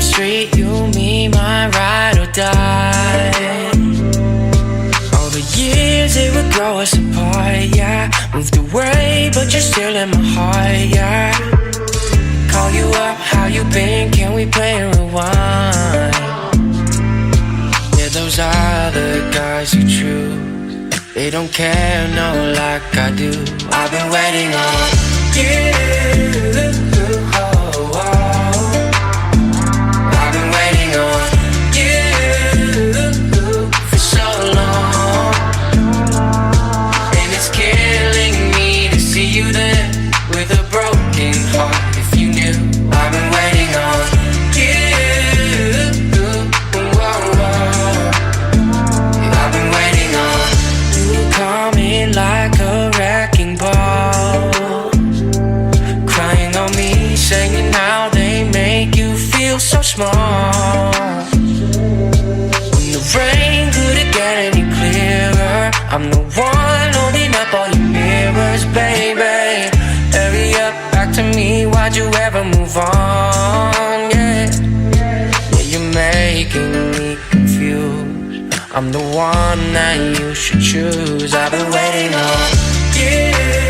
street, you, me, my ride or die. All the years it would grow us apart, yeah. Moved away, but you're still in my heart, yeah. Call you up, how you been? Can we play and rewind? Yeah, those other guys you choose, they don't care, no, like I do. I've been waiting on you. I've been waiting on you for so long, and it's killing me to see you there with a broken heart. If you knew, I've been waiting on you. I've been waiting on you coming like a wrecking ball, crying on me, saying how they make you feel so small. When the rain couldn't get any clearer, I'm the one holding up all your mirrors, baby. Hurry up, back to me, why'd you ever move on? Yeah, you're making me confused. I'm the one that you should choose. I've been waiting on you.